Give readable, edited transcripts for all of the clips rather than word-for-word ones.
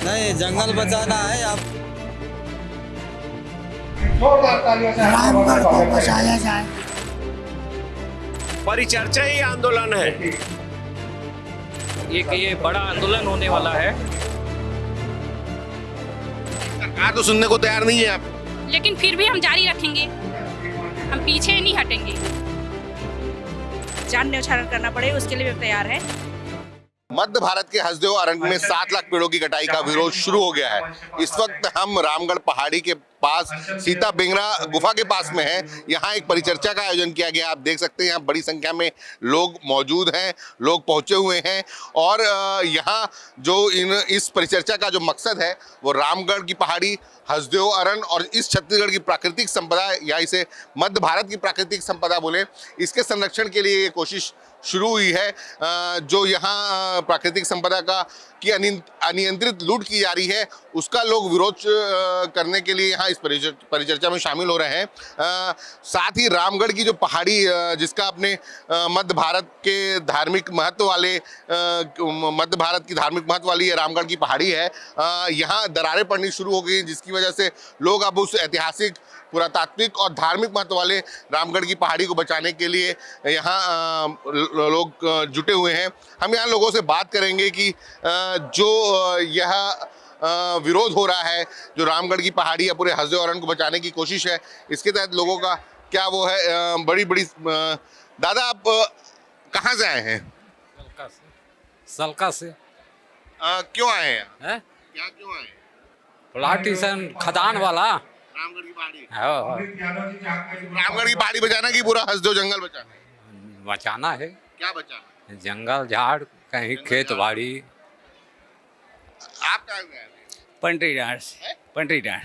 नहीं, जंगल बचाना है आप। रामगढ़ को बचाया जाए। परिचर्चा ही आंदोलन है। ये बड़ा आंदोलन होने वाला है। सरकार तो सुनने को तैयार नहीं है आप। लेकिन फिर भी हम जारी रखेंगे, हम पीछे नहीं हटेंगे। जान न्यौछावर करना पड़े उसके लिए भी तैयार है। मध्य भारत के हसदेव अरण्य में 7 लाख पेड़ों की कटाई का विरोध शुरू हो गया है। इस वक्त हम रामगढ़ पहाड़ी के पास सीता बेंगरा गुफा के पास में हैं। यहाँ एक परिचर्चा का आयोजन किया गया। आप देख सकते हैं यहाँ बड़ी संख्या में लोग मौजूद हैं, लोग पहुंचे हुए हैं। और यहाँ जो इस परिचर्चा का जो मकसद है वो रामगढ़ की पहाड़ी, हसदेव अरण्य और इस छत्तीसगढ़ की प्राकृतिक संपदा या इसे मध्य भारत की प्राकृतिक संपदा बोले, इसके संरक्षण के लिए ये कोशिश शुरू हुई है। जो यहाँ प्राकृतिक संपदा का की अनियंत्रित लूट की जा रही है उसका लोग विरोध करने के लिए यहाँ इस परिचर्चा में शामिल हो रहे हैं। साथ ही रामगढ़ की जो पहाड़ी जिसका अपने मध्य भारत के धार्मिक महत्व वाले मध्य भारत की धार्मिक महत्व वाली ये रामगढ़ की पहाड़ी है। यहाँ दरारें पड़नी शुरू हो गई जिसकी वजह से लोग अब उस ऐतिहासिक, पुरातात्विक और धार्मिक महत्व वाले रामगढ़ की पहाड़ी को बचाने के लिए यहाँ लोग जुटे हुए हैं। हम यहाँ लोगों से बात करेंगे कि जो यह विरोध हो रहा है, जो रामगढ़ की पहाड़ी या पूरे हसदेव अरण्य को बचाने की कोशिश है, इसके तहत लोगों का क्या वो है। बड़ी दादा आप कहाँ से आए हैं? सलका से। क्यों आए हैं? है? क्या क्यों आए हैं? प्लांटेशन खदान वाला। रामगढ़ की पहाड़ी। हाँ, रामगढ़ की पहाड़ी बचाना कि पूरा हसदेव जंगल बचाना है? बचाना है। क्या बचाना है? जंगल झाड़, कहीं खेत बाड़ी। आप कहाँ से आए थे? पंटरी डांड से। पंटरी डांड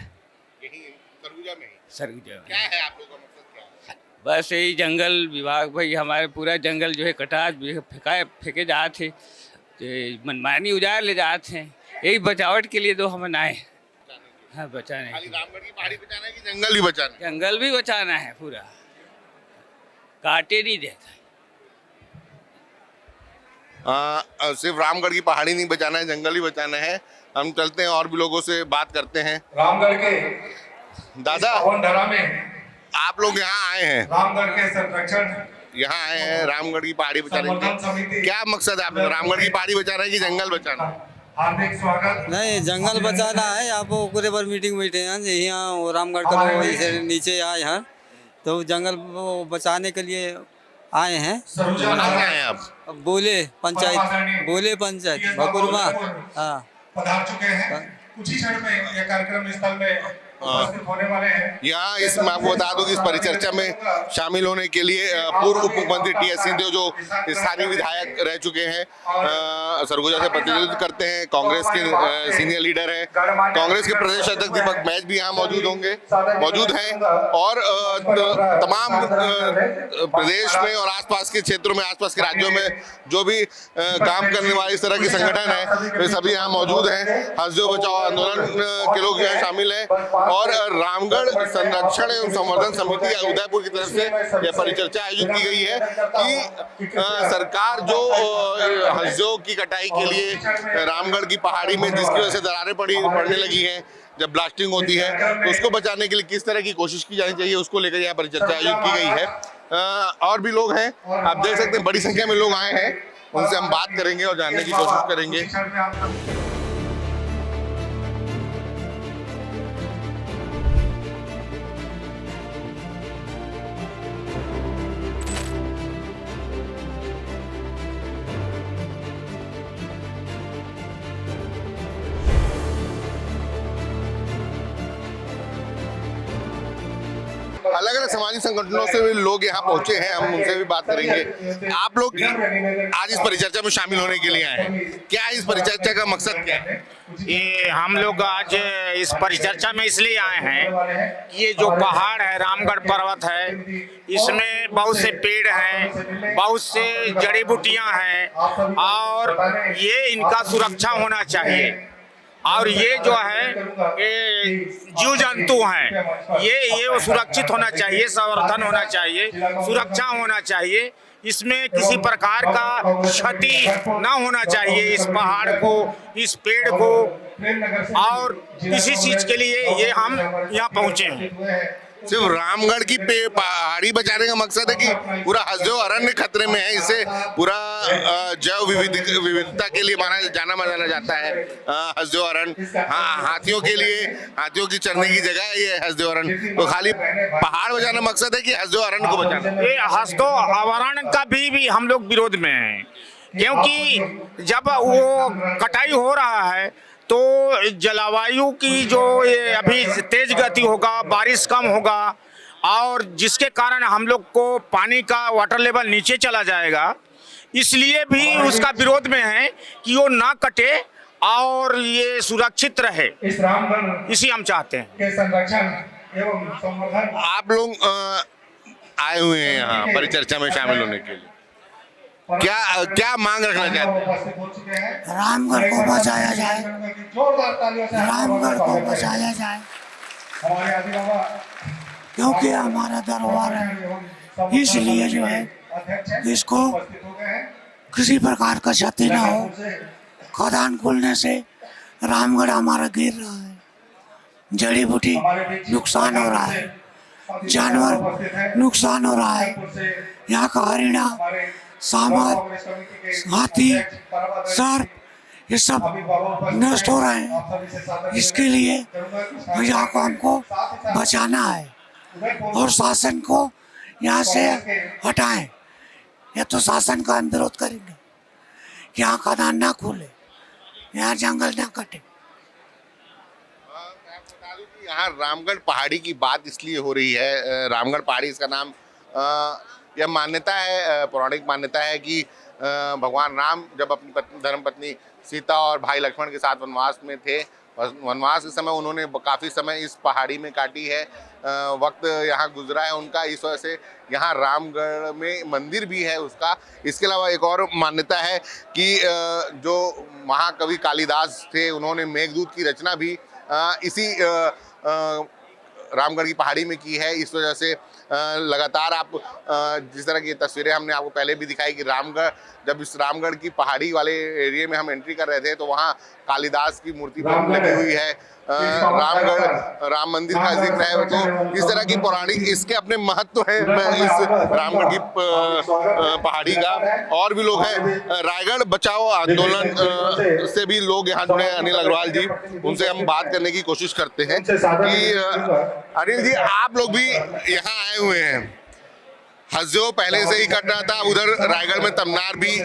यही सरगुजा में ही। सरगुजा क्या है आप लोगों का मकसद, क्या है? बस यही जंगल विभाग भाई हमारे पूरा जंगल जो है कटा फेंके जाते थे, तो मनमानी उजाड़ ले जाते हैं। यही बचावट के लिए तो हम आए। हाँ, बचाने खाली रामगढ़ की पहाड़ी बचाना है कि जंगल भी बचाना है? जंगल भी बचाना है, पूरा काटे नहीं देता। सिर्फ रामगढ़ की पहाड़ी नहीं बचाना है, जंगल ही बचाना है। हम चलते हैं और भी लोगों से बात करते हैं। रामगढ़ के दादा धरा में आप लोग यहाँ आए हैं, रामगढ़ के संरक्षण, यहाँ आए हैं रामगढ़ की पहाड़ी बचाने के, क्या मकसद है आप लोग? रामगढ़ की पहाड़ी बचाना है कि जंगल बचाना है? हार्दिक स्वागत। नहीं, जंगल बचाना है। आप पूरे बार मीटिंग बैठे हैं यहाँ रामगढ़ का लोग नीचे आए हैं तो जंगल बचाने के लिए आए हैं। कहाँ से आए हैं आप? बोले पंचायत भकुरमा। हाँ, पधार चुके हैं। कुछ ही क्षण में यह कार्यक्रम स्थल में उपस्थित होने वाले हैं। यहाँ इस मैं आपको बता दूं कि इस परिचर्चा में शामिल होने के लिए पूर्व उप मुख्यमंत्री टी.एस. सिंहदेव जो स्थानीय विधायक रह चुके हैं, सरगुजा से प्रतिनिधित्व करते हैं, कांग्रेस के सीनियर लीडर हैं, कांग्रेस के प्रदेश अध्यक्ष दीपक मैच भी यहाँ मौजूद हैं और तमाम प्रदेश में और आसपास के क्षेत्रों में, आसपास के राज्यों में जो भी काम करने वाले इस तरह के संगठन है वे सभी यहाँ मौजूद हैं। हसदेव बचाओ आंदोलन के लोग यहाँ शामिल हैं और रामगढ़ संरक्षण एवं संवर्धन समिति उदयपुर की तरफ से यह परिचर्चा आयोजित की गई है कि सरकार जो हसदेव की कटाई के लिए रामगढ़ की पहाड़ी में जिसकी वजह से दरारें पड़ने लगी हैं जब ब्लास्टिंग होती है, तो उसको बचाने के लिए किस तरह की कोशिश की जानी चाहिए उसको लेकर यह परिचर्चा आयोजित की गई है। और भी लोग हैं, आप देख सकते हैं बड़ी संख्या में लोग आए हैं, उनसे हम बात करेंगे और जानने की कोशिश करेंगे। अलग अलग सामाजिक संगठनों से भी लोग यहाँ पहुंचे हैं, हम उनसे भी बात करेंगे। आप लोग आज इस परिचर्चा में शामिल होने के लिए आए हैं, क्या इस परिचर्चा का मकसद क्या है? ये हम लोग आज इस परिचर्चा में इसलिए आए हैं कि ये जो पहाड़ है, रामगढ़ पर्वत है, इसमें बहुत से पेड़ हैं, बहुत से जड़ी बूटियां हैं और ये इनका सुरक्षा होना चाहिए। और ये जो है ये जीव जंतु हैं, ये सुरक्षित होना चाहिए, संवर्धन होना चाहिए, सुरक्षा होना चाहिए। इसमें किसी प्रकार का क्षति न होना चाहिए इस पहाड़ को, इस पेड़ को, और इसी चीज के लिए ये हम यहाँ पहुंचे हैं। सिर्फ रामगढ़ की पहाड़ी बचाने का मकसद है कि पूरा हसदेव अरण्य खतरे में है, इसे पूरा जैव विविधता के लिए जाना जाता है हसदेव अरण्य। हाँ, हाथियों के लिए, हाथियों की चरने की जगह है ये हसदेव अरण्य। तो खाली पहाड़ बचाना मकसद है कि हसदेव अरण्य को बचाना? ये हसदेव अरण्य का भी हम लोग विरोध में हैं, क्योंकि जब वो कटाई हो रहा है तो जलवायु की जो ये अभी तेज गति होगा, बारिश कम होगा, और जिसके कारण हम लोग को पानी का वाटर लेवल नीचे चला जाएगा, इसलिए भी उसका विरोध में है कि वो ना कटे और ये सुरक्षित रहे, इसी हम चाहते हैं। आप लोग आए हुए हैं यहाँ परिचर्चा में शामिल होने के लिए, क्या मांग रखना चाहते हैं? रामगढ़ को बचाया जाए, रामगढ़ को बचाया जाए, क्योंकि हमारा दरबार है, इसलिए जो है इसको किसी प्रकार का क्षति ना हो। खदान खुलने से रामगढ़ हमारा गिर रहा है, जड़ी बूटी नुकसान हो रहा है, जानवर नुकसान हो रहा है, यहाँ का हरिणा, सांबर, हाथी, सर्प, ये सब नष्ट हो रहे हैं। इसके लिए यहाँ को हमको बचाना है और शासन को यहाँ से हटाएं। या तो शासन का हम विरोध करेंगे कि यहाँ खदान ना खुले, यहाँ जंगल ना कटे। यहाँ रामगढ़ पहाड़ी की बात इसलिए हो रही है, रामगढ़ पहाड़ी इसका नाम, यह मान्यता है, पौराणिक मान्यता है कि भगवान राम जब अपनी धर्मपत्नी सीता और भाई लक्ष्मण के साथ वनवास में थे, वनवास के समय उन्होंने काफ़ी समय इस पहाड़ी में काटी है, वक्त यहाँ गुजरा है उनका, इस वजह से यहाँ रामगढ़ में मंदिर भी है उसका। इसके अलावा एक और मान्यता है कि जो महाकवि कालिदास थे, उन्होंने मेघदूत की रचना भी इसी रामगढ़ की पहाड़ी में की है। इस वजह से लगातार आप जिस तरह की तस्वीरें हमने आपको पहले भी दिखाई कि रामगढ़, जब इस रामगढ़ की पहाड़ी वाले एरिया में हम एंट्री कर रहे थे तो वहाँ कालिदास की मूर्ति लगी हुई है, रामगढ़ राम मंदिर का जिक्र है। तो इस तरह की पौराणिक, इसके अपने महत्व है इस रामगढ़ की पहाड़ी का। और भी लोग हैं, रायगढ़ बचाओ आंदोलन से भी लोग यहाँ जुड़े हैं, अनिल अग्रवाल जी, उनसे हम बात करने की कोशिश करते हैं कि अनिल जी, आप लोग भी यहाँ आए हुए हैं, हसदेव पहले से ही कट रहा था, उधर रायगढ़ में तमनार भी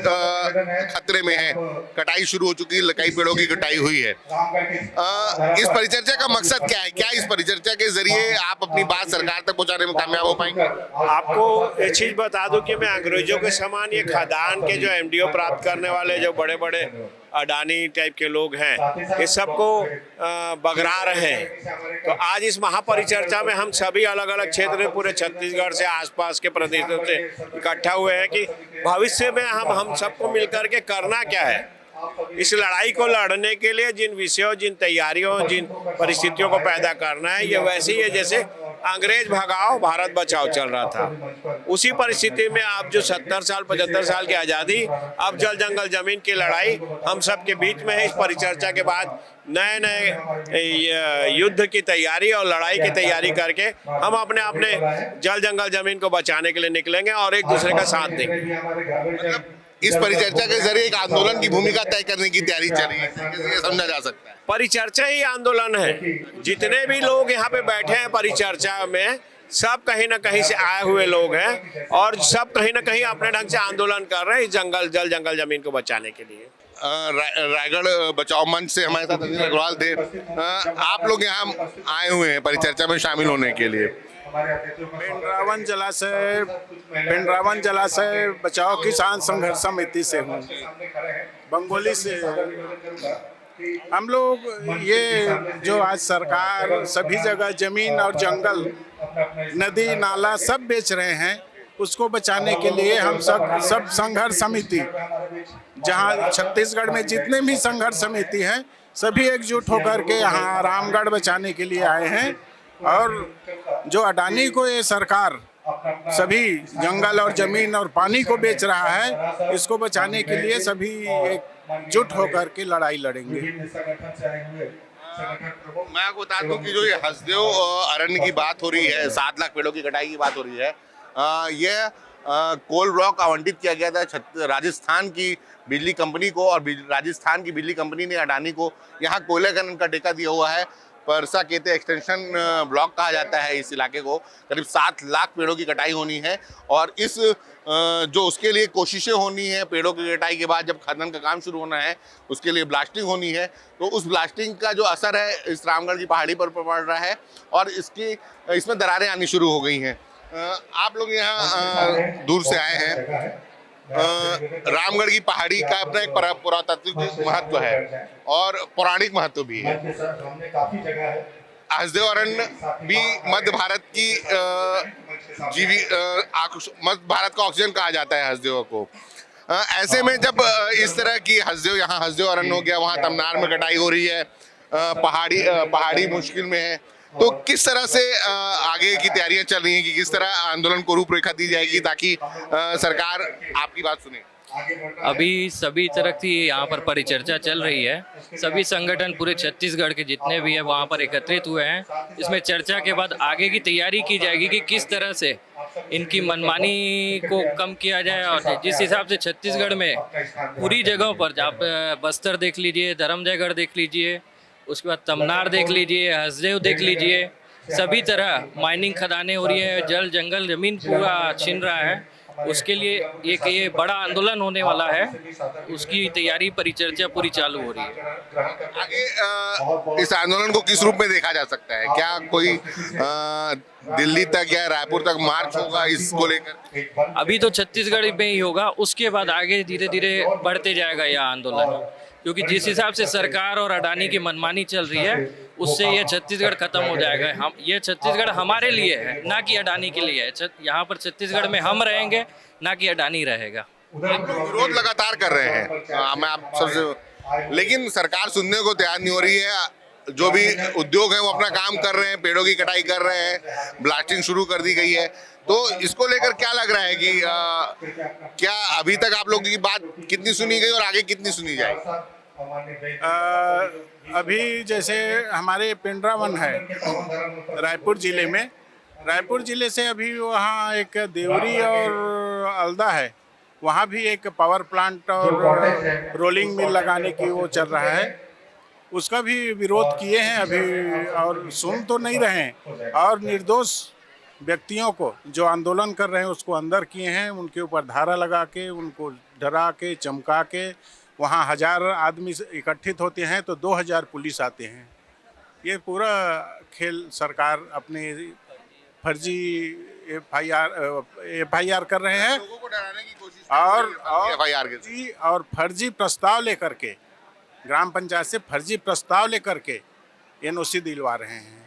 खतरे में है, कटाई शुरू हो चुकी है, कई पेड़ों की कटाई हुई है। इस परिचर्चा का मकसद क्या है? क्या इस परिचर्चा के जरिए आप अपनी बात सरकार तक पहुंचाने में कामयाब हो पाएंगे? आपको एक चीज बता दूं कि मैं अंग्रेजों के समान ये खदान के जो एमडीओ प्राप्त करने वाले जो बड़े बड़े अडानी टाइप के लोग हैं, ये सबको बगरा रहे हैं। तो आज इस महापरिचर्चा में हम सभी अलग अलग क्षेत्र में पूरे छत्तीसगढ़ से आसपास के प्रदेशों से इकट्ठा हुए हैं कि भविष्य में हम सबको मिलकर के करना क्या है। इस लड़ाई को लड़ने के लिए जिन विषयों, जिन तैयारियों, जिन परिस्थितियों को पैदा करना है, ये वैसे ही है जैसे अंग्रेज भगाओ भारत बचाओ चल रहा था। उसी परिस्थिति में अब जो 70 साल 75 साल की आज़ादी, अब जल जंगल जमीन की लड़ाई हम सब के बीच में है। इस परिचर्चा के बाद नए नए युद्ध की तैयारी और लड़ाई की तैयारी करके हम अपने अपने जल जंगल जमीन को बचाने के लिए निकलेंगे और एक दूसरे का साथ देंगे। इस परिचर्चा के जरिए एक आंदोलन की भूमिका तय करने की तैयारी चल रही है, ये समझा जा सकता है। परिचर्चा ही आंदोलन है। जितने भी लोग यहाँ पे बैठे हैं परिचर्चा में, सब कहीं ना कहीं से आए हुए लोग हैं और सब कहीं ना कहीं अपने ढंग से आंदोलन कर रहे हैं इस जल जंगल जमीन को बचाने के लिए। रायगढ़ बचाओ मंच से हमारे साथ अनिल अग्रवाल थे। आप लोग यहाँ आए हुए हैं परिचर्चा में शामिल होने के लिए। पेंड्रावन जलाशय बचाओ किसान संघर्ष समिति से हूँ, बंगोली से। हम लोग ये जो आज सरकार सभी जगह जमीन और जंगल, नदी नाला सब बेच रहे हैं, उसको बचाने के लिए हम सब संघर्ष समिति, जहाँ छत्तीसगढ़ में जितने भी संघर्ष समिति हैं, सभी एकजुट होकर के यहाँ रामगढ़ बचाने के लिए आए हैं। और जो अडानी को ये सरकार सभी जंगल और जमीन और पानी को बेच रहा है। इसको बचाने के लिए सभी एकजुट होकर के लड़ाई लड़ेंगे। मैं आपको बता दूं कि जो ये हसदेव अरण्य की बात हो रही है, 7 लाख पेड़ों की कटाई की बात हो रही है, यह कोल ब्लॉक आवंटित किया गया था राजस्थान की बिजली कंपनी को, और राजस्थान की बिजली कंपनी ने अडानी को यहाँ कोयले खनन का ठेका दिया हुआ है। परसा केते एक्सटेंशन ब्लॉक कहा जाता है इस इलाके को। करीब 7 लाख पेड़ों की कटाई होनी है, और इस जो उसके लिए कोशिशें होनी है, पेड़ों की कटाई के बाद जब खनन का काम शुरू होना है उसके लिए ब्लास्टिंग होनी है। तो उस ब्लास्टिंग का जो असर है इस रामगढ़ की पहाड़ी पर पड़ रहा है, और इसमें दरारें आनी शुरू हो गई हैं। आप लोग यहाँ दूर से आए हैं। रामगढ़ की पहाड़ी का अपना एक पुरातात्विक महत्व है और पौराणिक महत्व भी है। हसदेव अरण्य भी मध्य भारत की मध्य भारत का ऑक्सीजन कहा जाता है हसदेव को। ऐसे में जब इस तरह की यहाँ हसदेव अरण्य हो गया, वहाँ तमनार में कटाई हो रही है, पहाड़ी मुश्किल में है, तो किस तरह से आगे की तैयारियां चल रही हैं कि किस तरह आंदोलन को रूपरेखा दी जाएगी ताकि सरकार आपकी बात सुने? अभी सभी तरह की यहाँ पर परिचर्चा चल रही है। सभी संगठन पूरे छत्तीसगढ़ के जितने भी हैं वहाँ पर एकत्रित हुए हैं। इसमें चर्चा के बाद आगे की तैयारी की जाएगी कि किस तरह से इनकी मनमानी को कम किया जाए, और जिस हिसाब से छत्तीसगढ़ में पूरी जगहों पर, आप बस्तर देख लीजिए, धर्मजयगढ़ देख लीजिए, उसके बाद तमनार देख लीजिए, हसदेव देख लीजिए, सभी तरह माइनिंग खदानें हो रही है, जल जंगल जमीन पूरा छिन रहा है। उसके लिए एक ये बड़ा आंदोलन होने वाला है, उसकी तैयारी परिचर्चा पूरी चालू हो रही है। आगे इस आंदोलन को किस रूप में देखा जा सकता है? क्या कोई दिल्ली तक या रायपुर तक मार्च होगा इसको लेकर? अभी तो छत्तीसगढ़ में ही होगा, उसके बाद आगे धीरे धीरे बढ़ते जाएगा यह आंदोलन, क्योंकि जिस हिसाब से सरकार और अडानी की मनमानी चल रही है उससे ये छत्तीसगढ़ खत्म हो जाएगा। ये छत्तीसगढ़ हमारे लिए है, ना कि अडानी के लिए है। यहाँ पर छत्तीसगढ़ में हम रहेंगे, ना कि अडानी रहेगा। विरोध लगातार कर रहे हैं मैं आप सबसे, लेकिन सरकार सुनने को तैयार नहीं हो रही है। जो भी उद्योग है वो अपना काम कर रहे हैं, पेड़ों की कटाई कर रहे हैं, ब्लास्टिंग शुरू कर दी गई है। तो इसको लेकर क्या लग रहा है कि क्या अभी तक आप लोगों की बात कितनी सुनी गई और आगे कितनी सुनी जाएगी? अभी जैसे हमारे पिंडरा वन है रायपुर जिले में, रायपुर जिले से अभी वहाँ एक देवरी और अलदा है, वहाँ भी एक पावर प्लांट और रोलिंग मिल लगाने की वो चल रहा है। उसका भी विरोध किए हैं अभी, और सुन तो नहीं रहे हैं, और निर्दोष व्यक्तियों को जो आंदोलन कर रहे हैं उसको अंदर किए हैं। उनके ऊपर धारा लगा के, उनको डरा के, चमका के, वहाँ 1000 आदमी इकट्ठित होते हैं तो 2000 पुलिस आते हैं। ये पूरा खेल सरकार अपने फर्जी एफआईआर कर रहे हैं, लोगों को डराने की कोशिश और फर्जी प्रस्ताव लेकर के, ग्राम पंचायत से फर्जी प्रस्ताव लेकर के एनओसी दिलवा रहे हैं।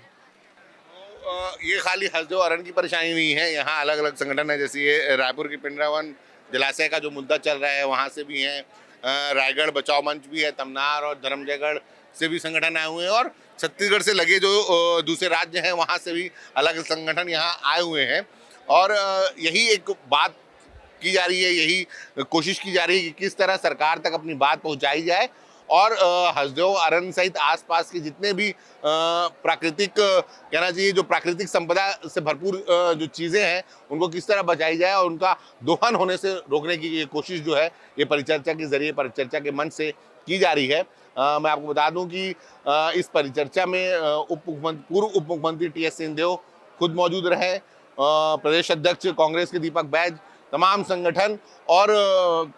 ये खाली हसदेव अरण्य की परेशानी नहीं है, यहाँ अलग अलग संगठन है। जैसे ये रायपुर की पिंडरा वन जलाशय का जो मुद्दा चल रहा है वहाँ से भी हैं, रायगढ़ बचाओ मंच भी है, तमनार और धर्मजयगढ़ से भी संगठन आए हुए हैं, और छत्तीसगढ़ से लगे जो दूसरे राज्य हैं वहाँ से भी अलग संगठन यहाँ आए हुए हैं। और यही एक बात की जा रही है, यही कोशिश की जा रही है कि किस तरह सरकार तक अपनी बात पहुँचाई जाए, और हसदेव अरण्य सहित आसपास के जितने भी प्राकृतिक, कहना चाहिए जो प्राकृतिक संपदा से भरपूर जो चीज़ें हैं उनको किस तरह बचाई जाए और उनका दोहन होने से रोकने की ये कोशिश जो है ये परिचर्चा के जरिए, परिचर्चा के मंच से की जा रही है। मैं आपको बता दूं कि इस परिचर्चा में पूर्व उप मुख्यमंत्री टीएस सिंहदेव खुद मौजूद रहे, प्रदेश अध्यक्ष कांग्रेस के दीपक बैज, तमाम संगठन और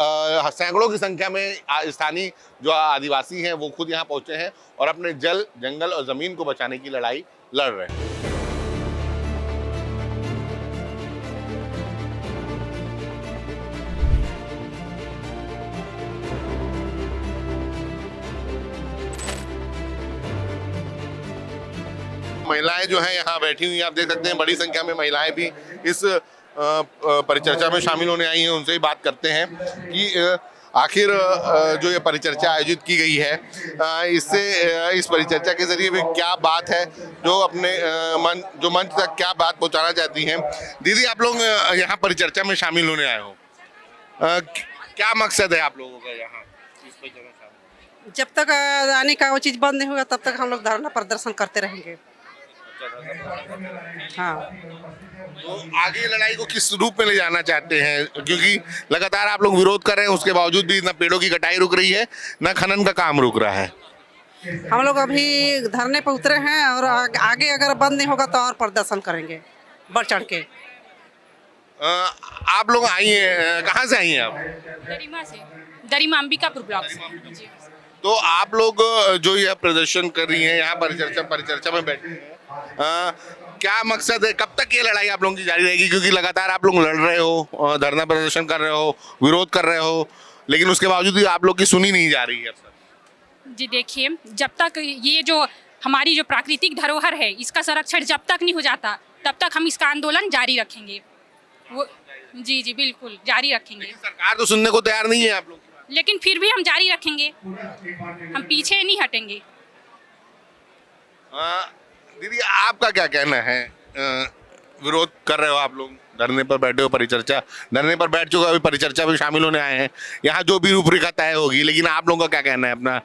सैकड़ों की संख्या में स्थानीय जो आदिवासी हैं वो खुद यहाँ पहुँचे हैं और अपने जल, जंगल और ज़मीन को बचाने की लड़ाई लड़ रहे हैं। महिलाएं जो हैं यहाँ बैठी हुई हैं, आप देख सकते हैं बड़ी संख्या में महिलाएं भी इस परिचर्चा में शामिल होने आई हैं। उनसे ही बात करते हैं कि आखिर जो ये परिचर्चा आयोजित की गई है, इससे इस परिचर्चा के जरिए भी क्या बात है जो अपने मंच तक क्या बात पहुंचाना चाहती हैं। दीदी, आप लोग यहाँ परिचर्चा में शामिल होने आए हो, क्या मकसद है आप लोगों का यहाँ इस परिचर्चा में? जब तक आने का वो चीज़ बंद नहीं होगा तब तक हम लोग धरना प्रदर्शन करते रहेंगे। हाँ, तो आगे लड़ाई को किस रूप में ले जाना चाहते हैं, क्योंकि लगातार आप लोग विरोध कर रहे हैं, उसके बावजूद भी न पेड़ों की कटाई रुक रही है न खनन का काम रुक रहा है। हम लोग अभी धरने पर उतरे हैं और आगे अगर बंद नहीं होगा तो और प्रदर्शन करेंगे बढ़ चढ़ के। आप लोग आई हैं, कहाँ से आई हैं आप? दरिमा से, दरिमा अंबिकापुर ब्लॉक से। तो आप लोग जो यह प्रदर्शन कर रही हैं, यहाँ परिचर्चा में बैठे हैं, क्या मकसद है, कब तक ये लड़ाई आप लोगों की जारी रहेगी? क्योंकि लगातार आप लोग लड़ रहे हो, धरना प्रदर्शन कर रहे हो, विरोध कर रहे हो, लेकिन उसके बावजूद भी आप लोग की सुनी नहीं जा रही है। जी देखिए, जब तक ये जो हमारी जो प्राकृतिक धरोहर है इसका संरक्षण जब तक नहीं हो जाता तब तक हम इसका आंदोलन जारी रखेंगे। वो जी जी बिल्कुल जारी रखेंगे। सरकार तो सुनने को तैयार नहीं है आप लोग, लेकिन फिर भी हम जारी रखेंगे, हम पीछे नहीं हटेंगे। दीदी, आपका क्या कहना है? विरोध कर रहे हो आप लोग, धरने पर बैठे हो, परिचर्चा धरने पर बैठ चुके हो, अभी परिचर्चा में शामिल होने आए हैं, यहाँ जो भी रूपरेखा तय होगी, लेकिन आप लोगों का क्या कहना है? अपना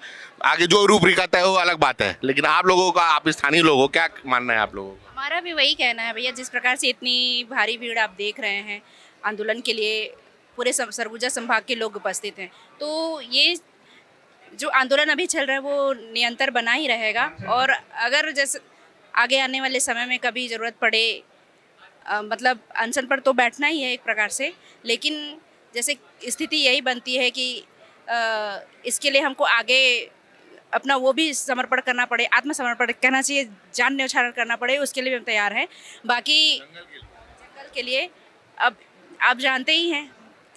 आगे जो रूपरेखा तय हो अलग बात है, लेकिन आप लोगों का, आप स्थानीय लोग हो, क्या मानना है आप लोगों का? हमारा भी वही कहना है भैया, जिस प्रकार से इतनी भारी भीड़ आप देख रहे हैं आंदोलन के लिए, पूरे सरगुजा संभाग के लोग उपस्थित हैं, तो ये जो आंदोलन अभी चल रहा है वो निरंतर बना ही रहेगा। और अगर जैसे आगे आने वाले समय में कभी ज़रूरत पड़े, मतलब अनशन पर तो बैठना ही है एक प्रकार से, लेकिन जैसे स्थिति यही बनती है कि इसके लिए हमको आगे अपना वो भी समर्पण करना पड़े, आत्मसमर्पण कहना चाहिए, जान न्यौछावर करना पड़े, उसके लिए भी हम तैयार हैं। बाकी जंगल के लिए अब आप जानते ही हैं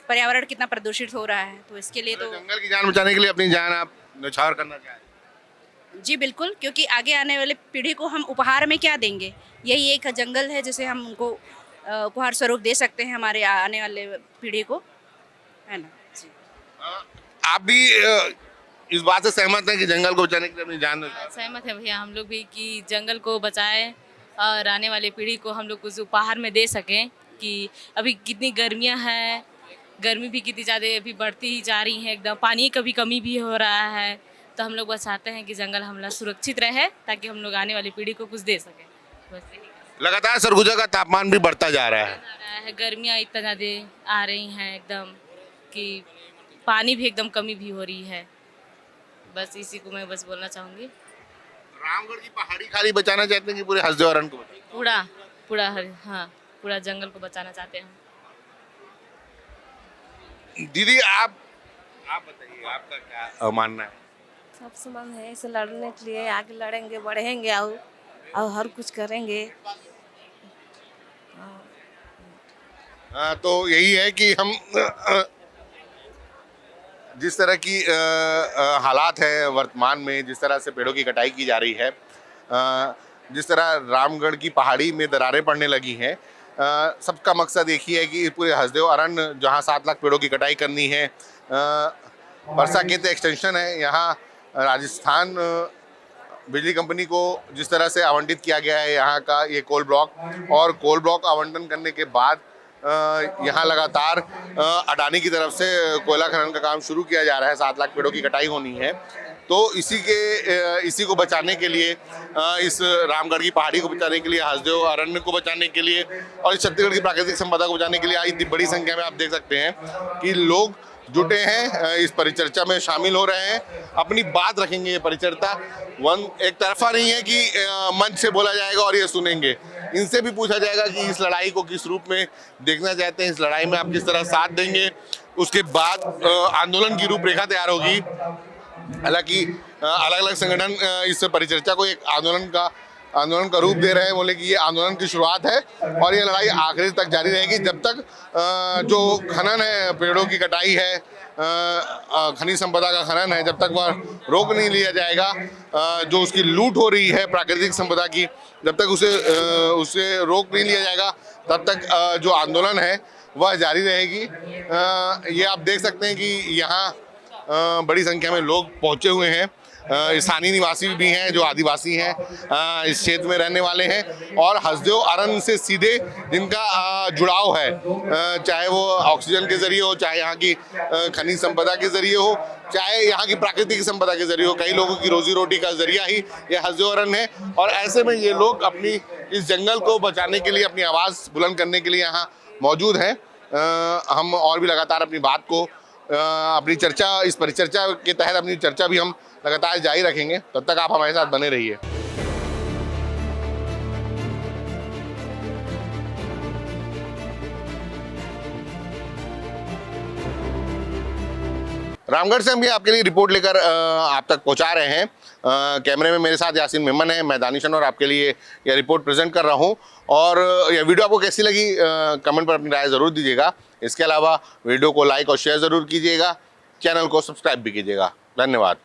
पर्यावरण कितना प्रदूषित हो रहा है, तो इसके लिए तो जंगल की जान बचाने के लिए अपनी जान आप न्यौछावर करना चाह रहे हैं? जी बिल्कुल, क्योंकि आगे आने वाले पीढ़ी को हम उपहार में क्या देंगे? यही एक जंगल है जिसे हम उनको उपहार स्वरूप दे सकते हैं हमारे आने वाले पीढ़ी को, है ना जी। आप भी इस बात से सहमत हैं कि जंगल को बचाने के लिए अपनी जान? सहमत है भैया, हम लोग भी कि जंगल को बचाएं और आने वाली पीढ़ी को हम लोग कुछ उपहार में दे सकें। कि अभी कितनी गर्मियां हैं, गर्मी भी कितनी ज़्यादा अभी बढ़ती ही जा रही है, एकदम पानी का भी कमी भी हो रहा है, तो हम लोग बस चाहते हैं कि जंगल हमला सुरक्षित रहे ताकि हम लोग आने वाली पीढ़ी को कुछ दे सकें। बस लगातार सरगुजा का तापमान भी बढ़ता जा रहा है, गर्मियाँ इतना ज़्यादा आ रही हैं एकदम कि पानी भी एकदम कमी भी हो रही है। बस इसी को मैं बस बोलना चाहूँगी। रामगढ़ की पहाड़ी खाली बचाना चाहते हैं कि पूरे हसदेव अरण्य को? पूरा हाँ, पूरा जंगल को बचाना चाहते हैं। दीदी, आप बताइए, आपका क्या मानना है? सब समान है, इसे लड़ने के लिए आगे लड़ेंगे, बढ़ेंगे और हर कुछ करेंगे। तो यही है कि हम जिस तरह की हालात है वर्तमान में, जिस तरह से पेड़ों की कटाई की जा रही है, जिस तरह रामगढ़ की पहाड़ी में दरारें पड़ने लगी हैं, सबका मकसद एक ही है कि पूरे हसदेव अरण्य जहां 7 लाख पेड़ों की कटाई करनी है, परसा खेत एक्सटेंशन है, यहाँ राजस्थान बिजली कंपनी को जिस तरह से आवंटित किया गया है यहाँ का ये कोल ब्लॉक, और कोल ब्लॉक आवंटन करने के बाद यहाँ लगातार अडानी की तरफ से कोयला खनन का काम शुरू किया जा रहा है, 7 लाख पेड़ों की कटाई होनी है। तो इसी को बचाने के लिए, इस रामगढ़ की पहाड़ी को बचाने के लिए, हसदेव अरण्य को बचाने के लिए और इस छत्तीसगढ़ की प्राकृतिक संपदा को बचाने के लिए आज इतनी बड़ी संख्या में आप देख सकते हैं कि लोग जुटे हैं, इस परिचर्चा में शामिल हो रहे हैं, अपनी बात रखेंगे। ये परिचर्चा एक तरफा नहीं है कि मंच से बोला जाएगा और ये सुनेंगे, इनसे भी पूछा जाएगा कि इस लड़ाई को किस रूप में देखना चाहते हैं, इस लड़ाई में आप किस तरह साथ देंगे। उसके बाद आंदोलन की रूपरेखा तैयार होगी। हालांकि अलग अलग संगठन इस परिचर्चा को एक आंदोलन का रूप दे रहे हैं, बोले कि ये आंदोलन की शुरुआत है और ये लड़ाई आखिरी तक जारी रहेगी जब तक जो खनन है, पेड़ों की कटाई है, खनिज संपदा का खनन है, जब तक वह रोक नहीं लिया जाएगा, जो उसकी लूट हो रही है प्राकृतिक संपदा की, जब तक उसे रोक नहीं लिया जाएगा तब तक जो आंदोलन है वह जारी रहेगी। ये आप देख सकते हैं कि यहाँ बड़ी संख्या में लोग पहुँचे हुए हैं। स्थानीय निवासी भी हैं जो आदिवासी हैं, इस क्षेत्र में रहने वाले हैं और हसदेव अरण्य से सीधे जिनका जुड़ाव है, चाहे वो ऑक्सीजन के जरिए हो, चाहे यहाँ की खनिज संपदा के जरिए हो, चाहे यहाँ की प्राकृतिक संपदा के जरिए हो। कई लोगों की रोजी रोटी का जरिया ही ये हसदेव अरण्य है और ऐसे में ये लोग अपनी इस जंगल को बचाने के लिए, अपनी आवाज़ बुलंद करने के लिए यहाँ मौजूद हैं। हम और भी लगातार अपनी बात को, अपनी चर्चा, इस परिचर्चा के तहत अपनी चर्चा भी हम लगातार जारी रखेंगे। तब तक आप हमारे साथ बने रहिए। रामगढ़ से हम ये आपके लिए रिपोर्ट लेकर आप तक पहुंचा रहे हैं। कैमरे में मेरे साथ यासीन मेमन है, मैं दानिशन और आपके लिए यह रिपोर्ट प्रेजेंट कर रहा हूं। और यह वीडियो आपको कैसी लगी कमेंट पर अपनी राय ज़रूर दीजिएगा। इसके अलावा वीडियो को लाइक और शेयर ज़रूर कीजिएगा, चैनल को सब्सक्राइब भी कीजिएगा। धन्यवाद।